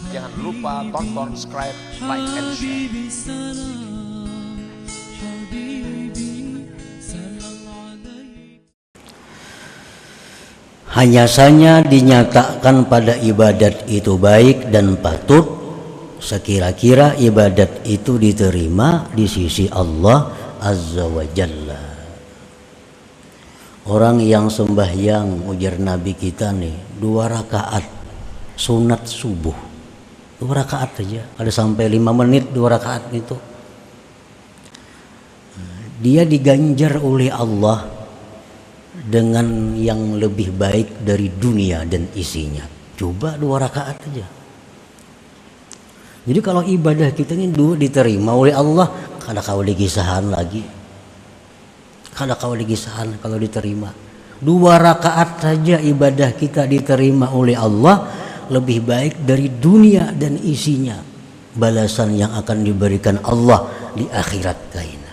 Jangan lupa tonton, subscribe, like, and share. Hanya saja dinyatakan pada ibadat itu baik dan patut sekira-kira ibadat itu diterima di sisi Allah Azza wa Jalla. Orang yang sembahyang, ujar Nabi kita nih, 2 rakaat sunat subuh, 2 rakaat aja, ada sampai 5 menit 2 rakaat itu, dia diganjar oleh Allah dengan yang lebih baik dari dunia dan isinya. Coba 2 rakaat aja. Jadi kalau ibadah kita ini diterima oleh Allah, kada kau dikisahan lagi, kada kau dikisahan kalau diterima. 2 rakaat saja ibadah kita diterima oleh Allah, lebih baik dari dunia dan isinya, balasan yang akan diberikan Allah di akhirat kaina.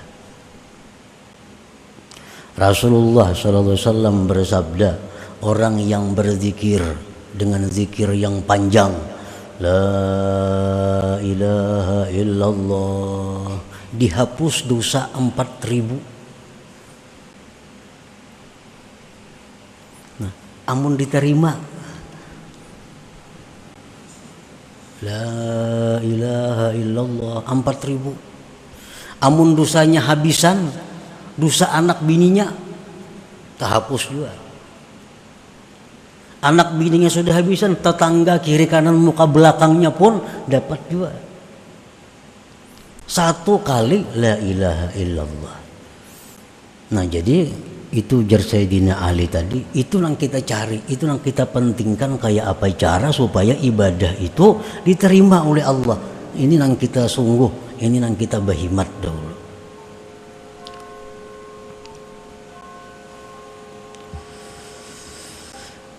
Rasulullah SAW bersabda, orang yang berzikir dengan zikir yang panjang, la ilaha illallah, dihapus dosa 4.000. Nah, amun diterima, la ilaha illallah 4.000. Amun dosanya habisan, dosa anak bininya terhapus juga. Anak bininya sudah habisan, tetangga kiri kanan muka belakangnya pun dapat juga. 1 kali la ilaha illallah. Nah, jadi itu jar Sayyidina Ali tadi, itu yang kita cari, itu yang kita pentingkan, kayak apa cara supaya ibadah itu diterima oleh Allah. Ini yang kita sungguh, ini yang kita berhimat dahulu.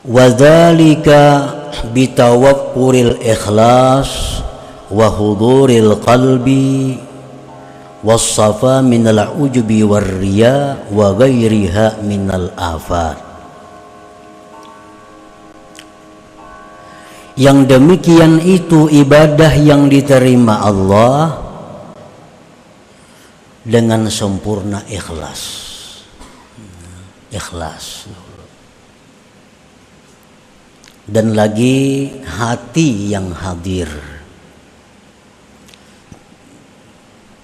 Wadzalika bitawakkuril ikhlas wa huduril qalbi wassafa minal ujubi warriya wa ghairiha minal afat. Yang demikian itu ibadah yang diterima Allah dengan sempurna ikhlas. Ikhlas. Dan lagi hati yang hadir.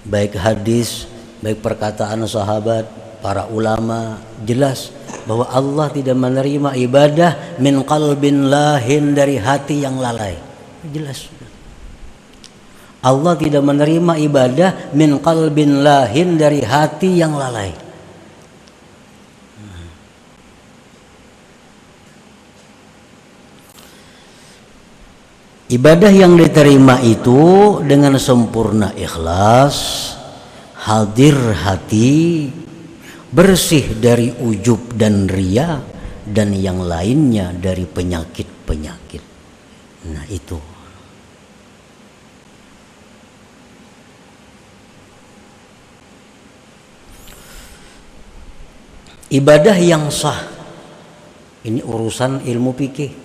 Baik hadis, baik perkataan sahabat, para ulama, jelas bahwa Allah tidak menerima ibadah min qalbin lahin, dari hati yang lalai. Jelas. Allah tidak menerima ibadah min qalbin lahin, dari hati yang lalai. Ibadah yang diterima itu dengan sempurna ikhlas, hadir hati, bersih dari ujub dan riya dan yang lainnya dari penyakit-penyakit. Nah, itu. Ibadah yang sah, ini urusan ilmu fikih.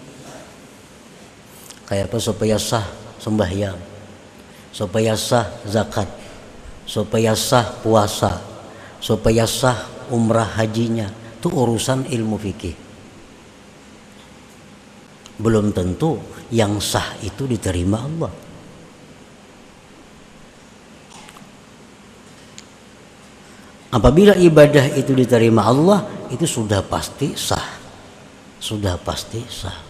Kayak apa supaya sah sembahyang, supaya sah zakat, supaya sah puasa, supaya sah umrah hajinya, itu urusan ilmu fikih. Belum tentu yang sah itu diterima Allah. Apabila ibadah itu diterima Allah, itu sudah pasti sah, sudah pasti sah.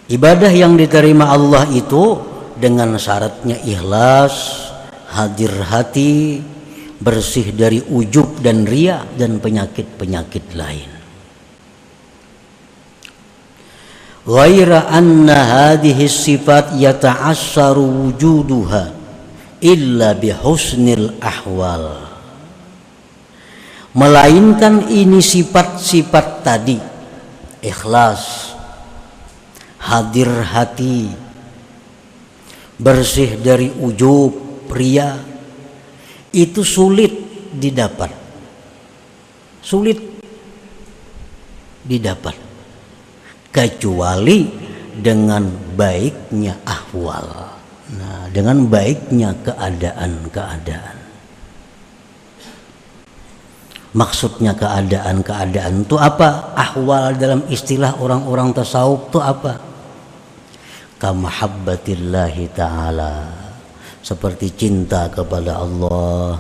Ibadah yang diterima Allah itu dengan syaratnya ikhlas, hadir hati, bersih dari ujub dan riya dan penyakit-penyakit lain. Ghaira anna hadhihi sifat yata'assaru wujuduha illa bihusnil ahwal. Melainkan ini sifat-sifat tadi, ikhlas, hadir hati, bersih dari ujub, riya, itu sulit didapat, sulit didapat, kecuali dengan baiknya ahwal. Nah, dengan baiknya keadaan-keadaan. Maksudnya keadaan-keadaan itu apa? Ahwal dalam istilah orang-orang tasawuf itu apa? Kamahabbatillahi ta'ala, seperti cinta kepada Allah,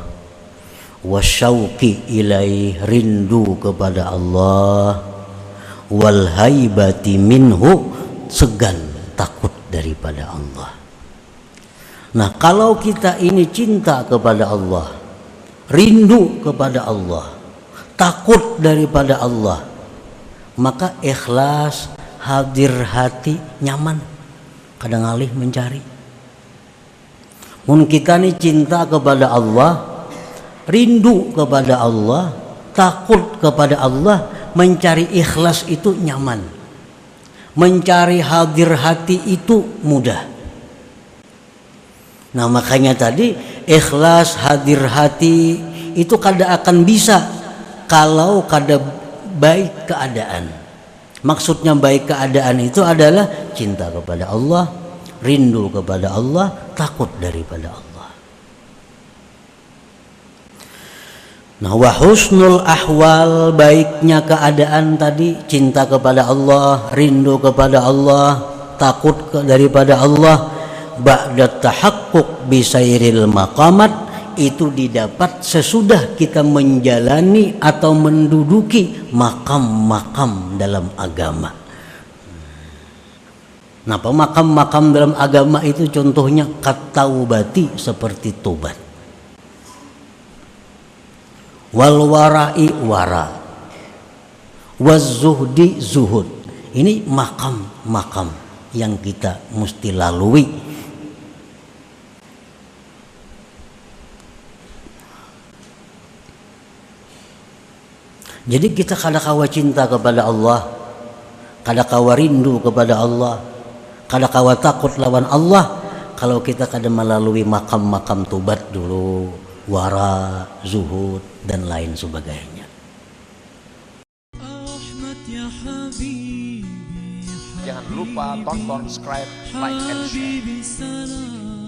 wasyauqi ilaih, rindu kepada Allah, wal haibati minhu, segan takut daripada Allah. Nah, kalau kita ini cinta kepada Allah, rindu kepada Allah, takut daripada Allah, maka ikhlas, hadir hati, nyaman, kadang alih mencari. Mun kita nih cinta kepada Allah, rindu kepada Allah, takut kepada Allah, mencari ikhlas itu nyaman, mencari hadir hati itu mudah. Nah, makanya tadi ikhlas hadir hati itu kada akan bisa kalau kada baik keadaan. Maksudnya baik keadaan itu adalah cinta kepada Allah, rindu kepada Allah, takut daripada Allah. Nah, wa husnul ahwal, baiknya keadaan tadi, cinta kepada Allah, rindu kepada Allah, takut daripada Allah, ba'da tahaqquq bisairil maqamat, itu didapat sesudah kita menjalani atau menduduki makam-makam dalam agama. Nah, makam-makam dalam agama itu contohnya kataubati, seperti tobat, wal wara'i, wara, waz zuhdi, zuhud. Ini makam-makam yang kita mesti lalui. Jadi kita kada kawa cinta kepada Allah, kada kawa rindu kepada Allah, kada kawa takut lawan Allah kalau kita kada melalui makam-makam tobat dulu, wara, zuhud, dan lain sebagainya. Jangan lupa tonton, subscribe, like, and share.